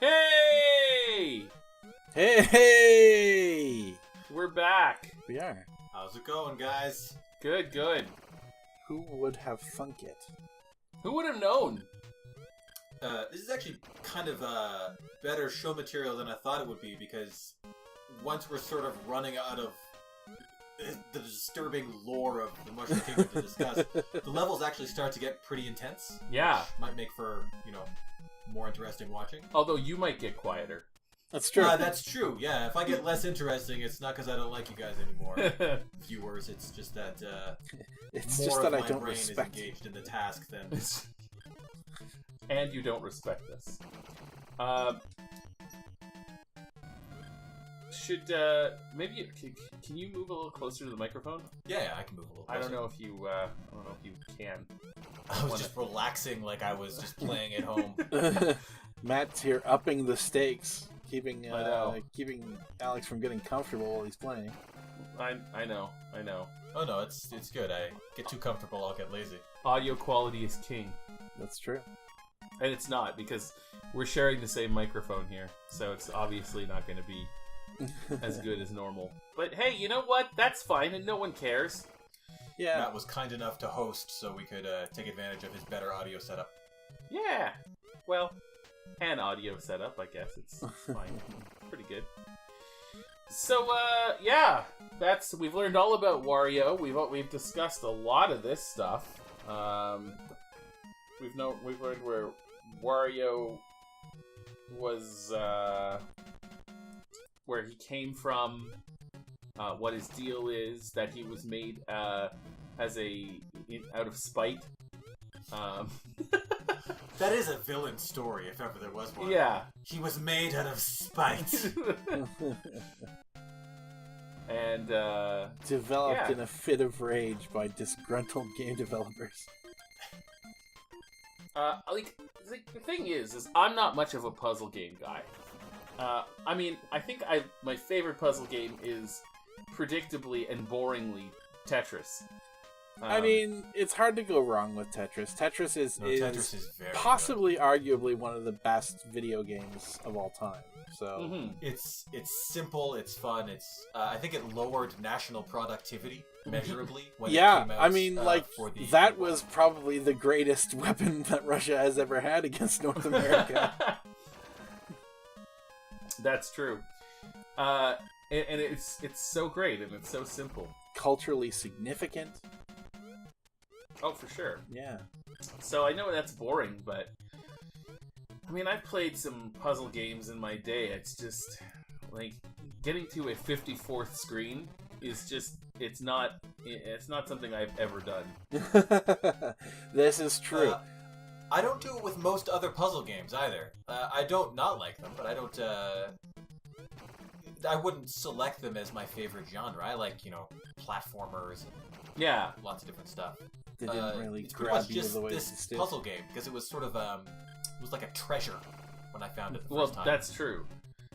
Hey! Hey! We're back. We are. How's it going, guys? Good, good. Who would have thunk it? Who would have known? This is actually kind of better show material than I thought it would be, because once we're sort of running out of the disturbing lore of the Mushroom Kingdom to discuss, the levels actually start to get pretty intense. Yeah. Which might make for, more interesting watching. Although you might get quieter. That's true. That's true, yeah. If I get less interesting, it's not because I don't like you guys anymore, viewers. It's just that it's more just of that I my don't brain respect is engaged in the task than... And you don't respect this. Maybe can you move a little closer to the microphone? Yeah, I can move a little closer. I don't know if you can. I was just relaxing like I was just playing at home. Matt's here upping the stakes, keeping Alex from getting comfortable while he's playing. I know. Oh no, it's good. I get too comfortable, I'll get lazy. Audio quality is king. That's true. And it's not, because we're sharing the same microphone here, so it's obviously not going to be as good as normal. But hey, you know what? That's fine, and no one cares. Yeah. Matt was kind enough to host so we could take advantage of his better audio setup. Yeah. Well, and audio setup, I guess. It's fine. Pretty good. So, yeah. We've learned all about Wario. We've discussed a lot of this stuff. We've learned where Wario was, where he came from, what his deal is, that he was made out of spite. That is a villain story, if ever there was one. Yeah. He was made out of spite. And developed in a fit of rage by disgruntled game developers. The thing is I'm not much of a puzzle game guy. I think my favorite puzzle game is predictably and boringly Tetris. It's hard to go wrong with Tetris. Tetris is very possibly, arguably, one of the best video games of all time. So it's simple, it's fun. It's I think it lowered national productivity measurably when it came out. That was probably the greatest weapon that Russia has ever had against North America. That's true. And it's so great and it's so simple. Culturally significant. Oh, for sure. Yeah. So I know that's boring, but I've played some puzzle games in my day. It's just like getting to a 54th screen is just it's not something I've ever done. This is true. I don't do it with most other puzzle games either. I don't not like them, but I don't. I wouldn't select them as my favorite genre. I like platformers and lots of different stuff. They didn't really it's grab pretty much you just the way this it did. puzzle game because it was sort of it was like a treasure when I found it the first time. Well, that's true.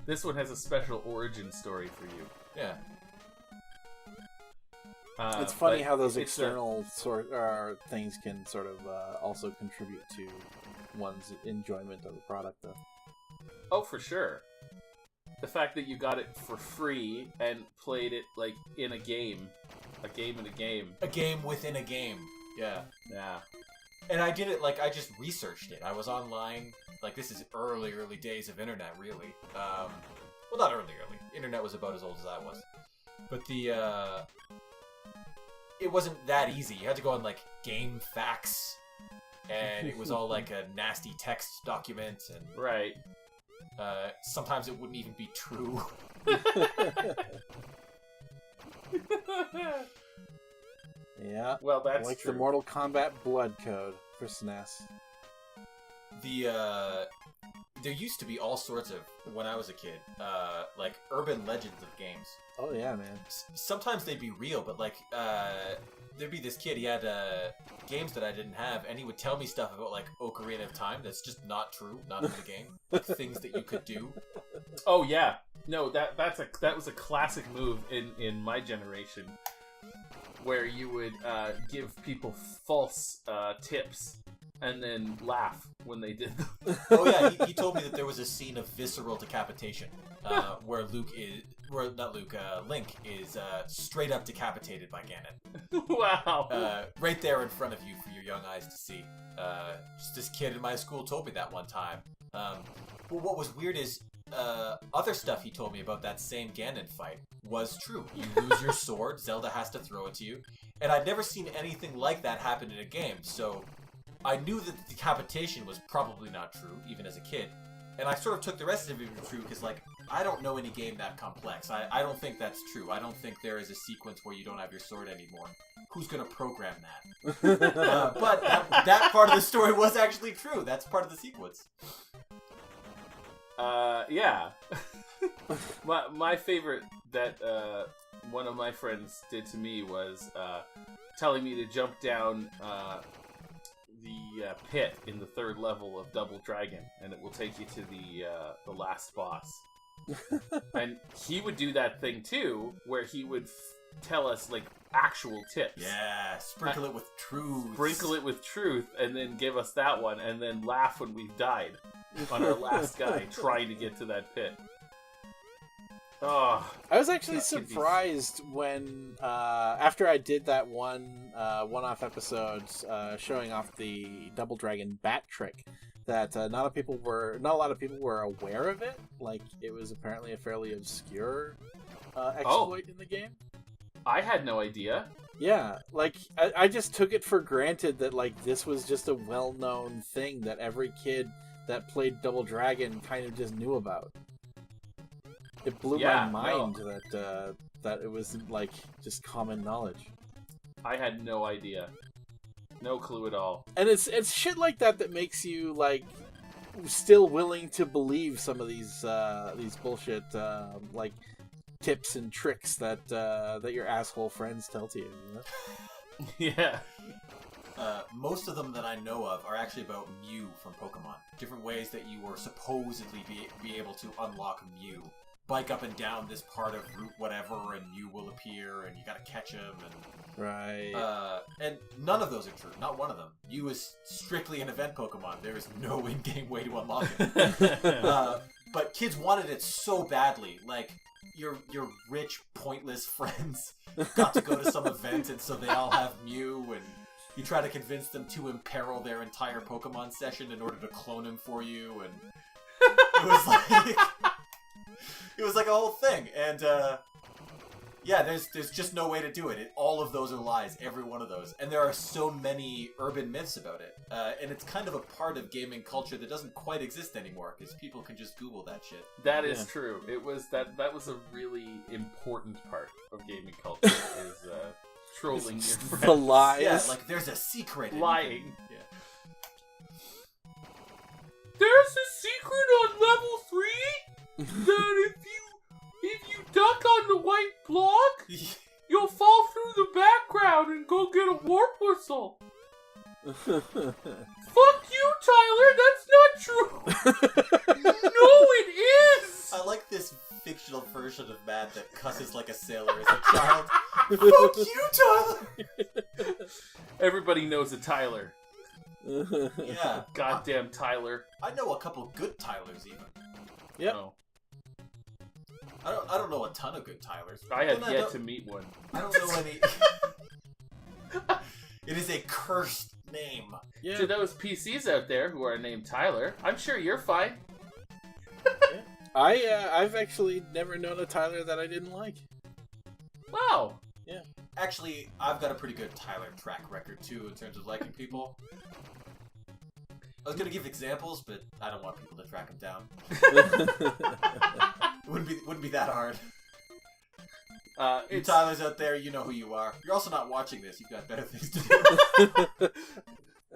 This one has a special origin story for you. Yeah. It's funny how those external things can sort of also contribute to one's enjoyment of the product, though. Oh, for sure. The fact that you got it for free and played it like in a game in a game, a game within a game. Yeah. And I did it I just researched it. I was online. This is early days of internet, really. Well, not early. Internet was about as old as I was. But it wasn't that easy. You had to go on Game Facts, and it was all a nasty text document, and right. Sometimes it wouldn't even be true. Yeah. Well, that's like true. The Mortal Kombat Blood Code for SNES. There used to be all sorts of, when I was a kid, urban legends of games. Oh yeah, man. Sometimes they'd be real, but there'd be this kid, he had games that I didn't have, and he would tell me stuff about Ocarina of Time that's just not true, not in the game. Things that you could do. Oh yeah. No, that was a classic move in my generation, where you would give people false tips and then laugh when they did them. Oh yeah, he told me that there was a scene of visceral decapitation where Link is straight up decapitated by Ganon. Wow. Right there in front of you for your young eyes to see. Just this kid in my school told me that one time. Well, what was weird is other stuff he told me about that same Ganon fight was true. You lose your sword, Zelda has to throw it to you. And I'd never seen anything like that happen in a game, so I knew that the decapitation was probably not true, even as a kid. And I sort of took the rest of it as true, because, like, I don't know any game that complex. I don't think that's true. I don't think there is a sequence where you don't have your sword anymore. Who's going to program that? But that part of the story was actually true. That's part of the sequence. Yeah. my favorite that one of my friends did to me was telling me to jump down the pit in the 3rd level of Double Dragon, and it will take you to the last boss. And he would do that thing too, where he would tell us like actual tips. Yeah, sprinkle it with truth. Sprinkle it with truth, and then give us that one, and then laugh when we've died on our last guy trying to get to that pit. Oh, I was actually surprised when, after I did that one-off episode showing off the Double Dragon bat trick, that not a lot of people were aware of it. Like, it was apparently a fairly obscure exploit in the game. I had no idea. Yeah, like, I just took it for granted that, like, this was just a well-known thing that every kid that played Double Dragon kind of just knew about. It blew my mind that it was, like, just common knowledge. I had no idea. No clue at all. And it's shit like that makes you, like, still willing to believe some of these bullshit, like, tips and tricks that your asshole friends tell to you, you know? Yeah. Most of them that I know of are actually about Mew from Pokemon. Different ways that you were supposedly be able to unlock Mew. Bike up and down this part of Route whatever, and Mew will appear, and you gotta catch him, and... Right. And none of those are true. Not one of them. Mew is strictly an event Pokemon. There is no in-game way to unlock it. But kids wanted it so badly. Like, your rich, pointless friends got to go to some event, and so they all have Mew, and you try to convince them to imperil their entire Pokemon session in order to clone him for you, and it was like... It was like a whole thing, and yeah, there's just no way to do it. All of those are lies, every one of those, and there are so many urban myths about it, and it's kind of a part of gaming culture that doesn't quite exist anymore because people can just Google that shit. That is true. It was that was a really important part of gaming culture is trolling your friends. The lies. Yeah, like there's a secret. Lying. Yeah. There's a secret on level 3 that if you duck on the white block, you'll fall through the background and go get a warp whistle. Fuck you, Tyler. That's not true. No, it is. I like this fictional version of Matt that cusses like a sailor as a child. Fuck you, Tyler. Everybody knows a Tyler. Yeah. Goddamn Tyler. I know a couple good Tylers even. Yep. Oh. I don't know a ton of good Tylers. I have yet to meet one. I don't know any. It is a cursed name. Yeah. To those PCs out there who are named Tyler, I'm sure you're fine. I've actually never known a Tyler that I didn't like. Wow. Yeah. Actually, I've got a pretty good Tyler track record too in terms of liking people. I was gonna give examples, but I don't want people to track them down. It wouldn't be that hard. You Tylers out there, you know who you are. You're also not watching this. You've got better things to do.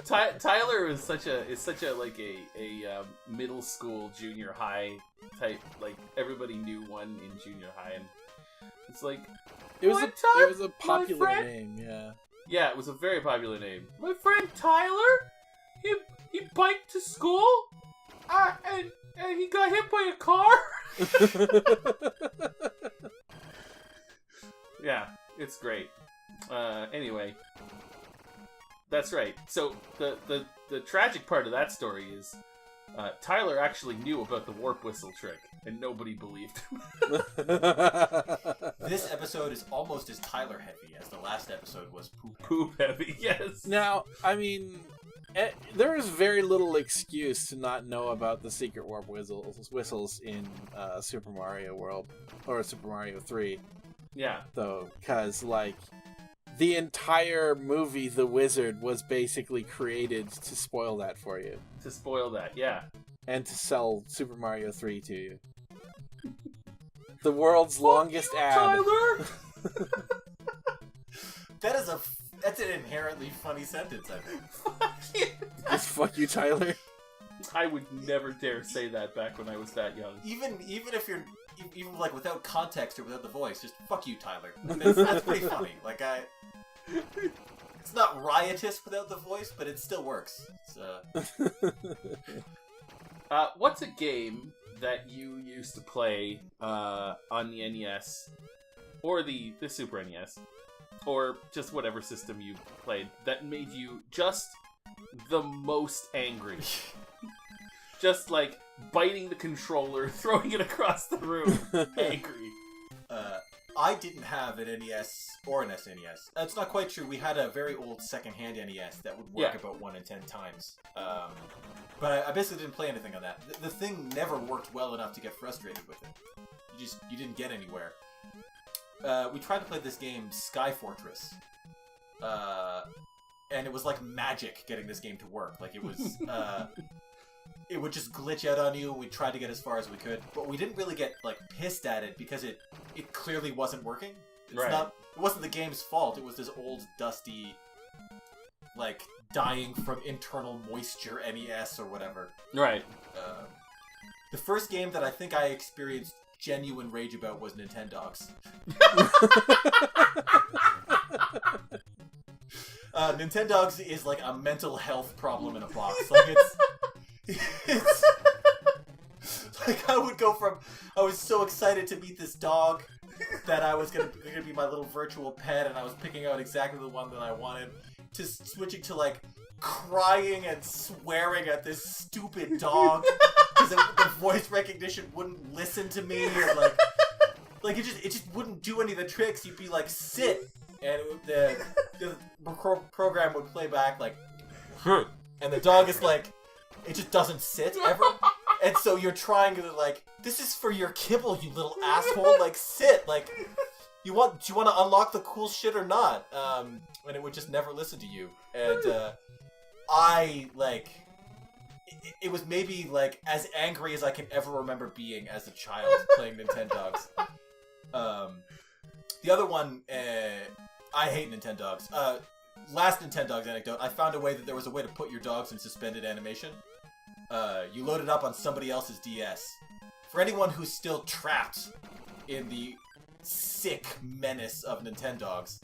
Tyler is such a like a middle school, junior high type. Like everybody knew one in junior high, and it's like it was a popular name. Yeah. Yeah, it was a very popular name. My friend Tyler, he biked to school, and he got hit by a car. Yeah, it's great. Anyway, that's right. So the the tragic part of that story is Tyler actually knew about the warp whistle trick, and nobody believed him. This episode is almost as Tyler heavy as the last episode was poop. Poop heavy, yes. Now, I mean, there is very little excuse to not know about the secret warp whistles in Super Mario World, or Super Mario 3. Yeah. Though, because, like, the entire movie, The Wizard, was basically created to spoil that for you. To spoil that, yeah. And to sell Super Mario 3 to you. The world's longest ad. Tyler! That's an inherently funny sentence, I think. Fuck you. Just fuck you, Tyler. I would never dare say that back when I was that young. Even if you're like without context or without the voice, just fuck you, Tyler. That's pretty funny. Like it's not riotous without the voice, but it still works. What's a game that you used to play on the NES or the Super NES or just whatever system you played that made you just the most angry? Just like biting the controller, throwing it across the room, angry. I didn't have an NES or an SNES. That's not quite true. We had a very old second-hand NES that would work about 1 in 10 times. But I basically didn't play anything on that. The thing never worked well enough to get frustrated with it. You didn't get anywhere. We tried to play this game, Sky Fortress. And it was like magic getting this game to work. Like, it was... it would just glitch out on you, and we tried to get as far as we could. But we didn't really get, like, pissed at it because it clearly wasn't working. It wasn't the game's fault. It was this old, dusty, like, dying from internal moisture NES or whatever. Right. The first game that I think I experienced genuine rage about was Nintendogs. Nintendogs is like a mental health problem in a box. Like it's like I would go from I was so excited to meet this dog that I was gonna be my little virtual pet, and I was picking out exactly the one that I wanted, to switching to like crying and swearing at this stupid dog because the voice recognition wouldn't listen to me, and like it just wouldn't do any of the tricks. You'd be like, sit, and the program would play back like, and the dog is like, it just doesn't sit ever. And so you're trying to like, this is for your kibble, you little asshole. Like, sit. Like, do you want to unlock the cool shit or not? And it would just never listen to you. And I like, it was maybe like as angry as I can ever remember being as a child playing Nintendogs. The other one, I hate Nintendogs. Last Nintendogs anecdote, I found a way that there was a way to put your dogs in suspended animation. You load it up on somebody else's DS. For anyone who's still trapped in the sick menace of Nintendogs,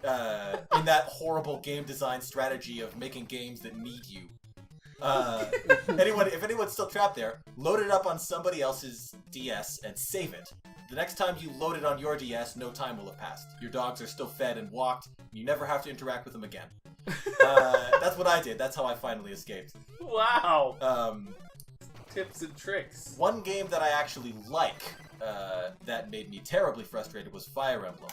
in that horrible game design strategy of making games that need you, if anyone's still trapped there, load it up on somebody else's DS and save it. The next time you load it on your DS, no time will have passed. Your dogs are still fed and walked. You never have to interact with them again. That's what I did. That's how I finally escaped. Wow. Tips and tricks. One game that I actually like that made me terribly frustrated was Fire Emblem.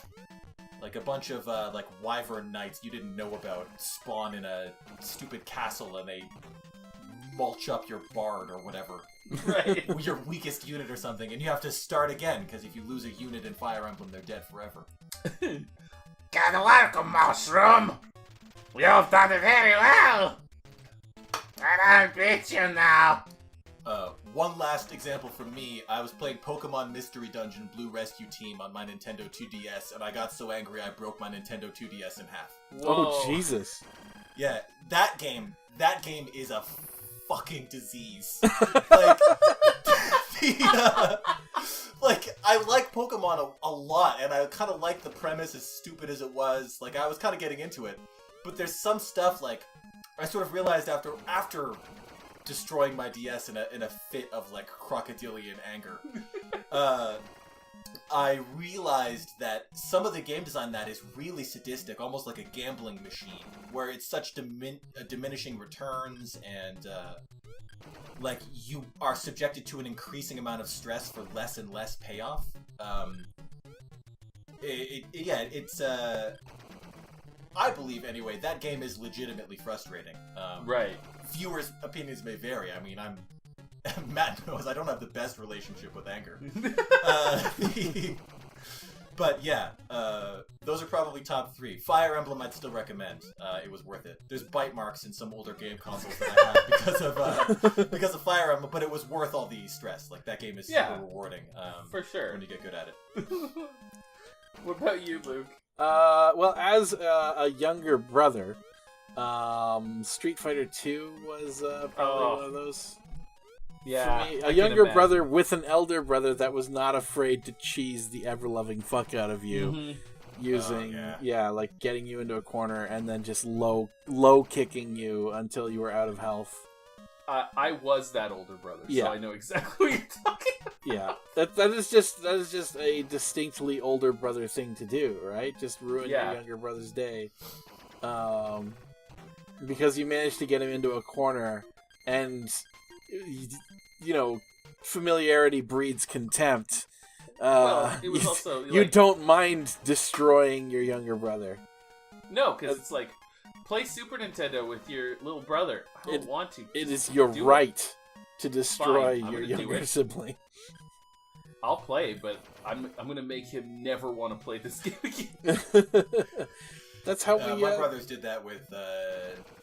Like a bunch of like wyvern knights you didn't know about spawn in a stupid castle and they mulch up your bard or whatever. Right. Your weakest unit or something, and you have to start again because if you lose a unit in Fire Emblem, they're dead forever. Get welcome, Mushroom! You've done it very well! And I'll beat you now! One last example from me, I was playing Pokemon Mystery Dungeon Blue Rescue Team on my Nintendo 2DS, and I got so angry I broke my Nintendo 2DS in half. Whoa. Oh, Jesus. Yeah, that game is a fucking disease. Like, like, I like Pokemon a lot, and I kind of like the premise, as stupid as it was. Like, I was kind of getting into it. But there's some stuff, like, I sort of realized after destroying my DS in a fit of, like, crocodilian anger, I realized that some of the game design that is really sadistic, almost like a gambling machine, where it's such diminishing returns and like you are subjected to an increasing amount of stress for less and less payoff. It's I believe anyway that game is legitimately frustrating. Right. Viewers' opinions may vary. I mean, Matt knows I don't have the best relationship with anger. But yeah, those are probably top 3. Fire Emblem I'd still recommend. It was worth it. There's bite marks in some older game consoles that I have because of Fire Emblem, but it was worth all the stress. Like, that game is super rewarding. For sure. When you get good at it. What about you, Luke? Well, as a younger brother, Street Fighter 2 was probably one of those. Yeah, for me, a younger brother with an elder brother that was not afraid to cheese the ever-loving fuck out of you, using like getting you into a corner and then just low kicking you until you were out of health. I was that older brother, so I know exactly what you're talking about. Yeah, that is just a distinctly older brother thing to do, right? Just ruin your younger brother's day, because you managed to get him into a corner, and you know, familiarity breeds contempt. Well, it was also you don't mind destroying your younger brother. No, because it's like, play Super Nintendo with your little brother. I don't want to. It is your right to destroy your younger sibling. I'll play, but I'm gonna make him never want to play this game again. That's how my brothers did that with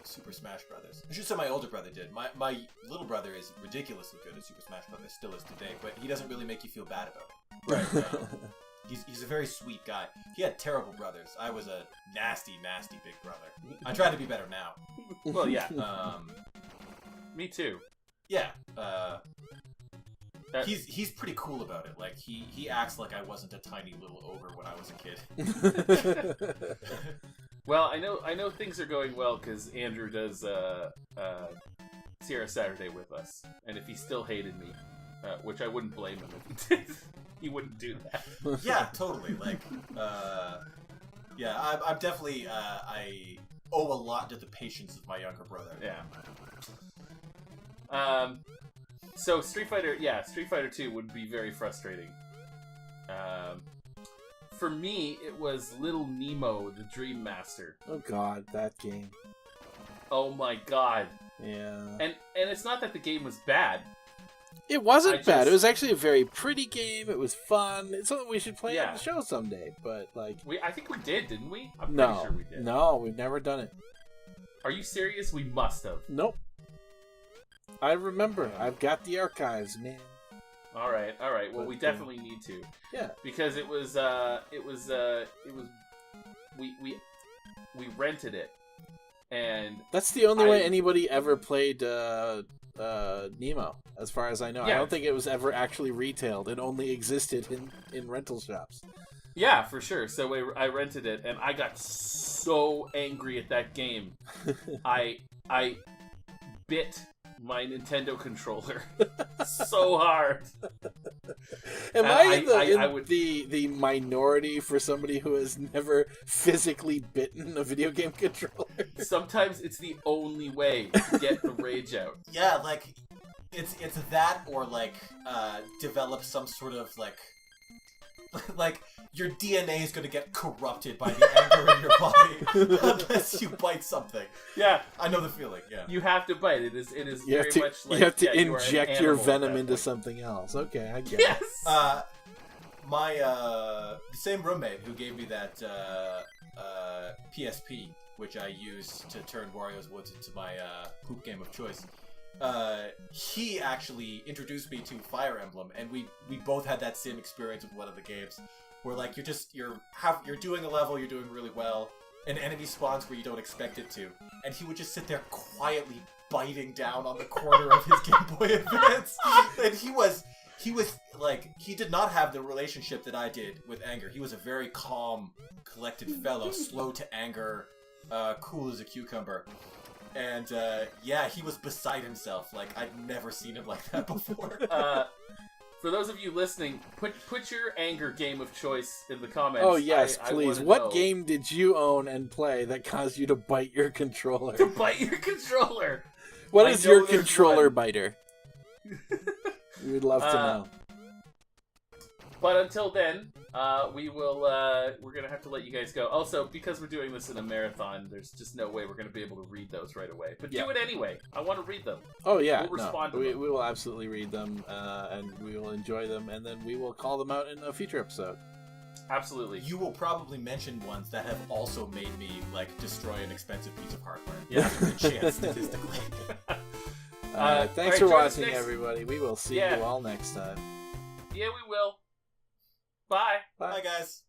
Super Smash Brothers. I should say my older brother did. My little brother is ridiculously good at Super Smash Brothers, still is today, but he doesn't really make you feel bad about it. Right. He's a very sweet guy. He had terrible brothers. I was a nasty big brother. I try to be better now. Well, yeah. Me too. Yeah. He's pretty cool about it. Like, he acts like I wasn't a tiny little ogre when I was a kid. Well, I know things are going well because Andrew does Sierra Saturday with us, and if he still hated me, which I wouldn't blame him if he did, he wouldn't do that. Yeah, totally. Like, I'm definitely I owe a lot to the patience of my younger brother. Yeah. So Street Fighter 2 would be very frustrating. For me, it was Little Nemo, the Dream Master. Oh god, that game. Oh my god. Yeah. And it's not that the game was bad. It wasn't bad. It was actually a very pretty game. It was fun. It's something we should play on the show someday. But like, I think we did, didn't we? I'm pretty sure we did. No, we've never done it. Are you serious? We must have. Nope. I remember. I've got the archives, man. All right. Well, we definitely need to. Yeah. Because we rented it, and that's the only way anybody ever played Nemo, as far as I know. Yeah. I don't think it was ever actually retailed. It only existed in rental shops. Yeah, for sure. So I rented it, and I got so angry at that game. I bit my Nintendo controller so hard. Am I the minority for somebody who has never physically bitten a video game controller? Sometimes it's the only way to get the rage out. Yeah, like it's that, or like develop some sort of like your DNA is going to get corrupted by the anger in your body unless you bite something. Yeah, I know the feeling. Yeah, you have to bite. It is very much like you have to inject your venom into something else. Okay, I get it. My the same roommate who gave me that PSP, which I used to turn Wario's Woods into my poop game of choice. He actually introduced me to Fire Emblem, and we both had that same experience with one of the games, where like you're doing a level, you're doing really well, an enemy spawns where you don't expect it to, and he would just sit there quietly biting down on the corner of his Game Boy Advance, and he was like, he did not have the relationship that I did with anger. He was a very calm, collected fellow, slow to anger, cool as a cucumber. And, he was beside himself. Like, I'd never seen him like that before. for those of you listening, put your anger game of choice in the comments. Oh yes, I please. wanna What know. game did you own and play that caused you to bite your controller? To bite your controller. What I is know your there's controller one. biter? We would love to know. But until then, we're gonna have to let you guys go. Also, because we're doing this in a marathon, there's just no way we're gonna be able to read those right away. But do it anyway. I want to read them. Oh yeah, We'll respond to we them. will absolutely read them, and we will enjoy them, and then we will call them out in a future episode. Absolutely. You will probably mention ones that have also made me destroy an expensive piece of hardware. Yeah. There's a chance statistically. Thanks for watching, everybody. We will see you all next time. Yeah, we will. Bye. Bye, guys.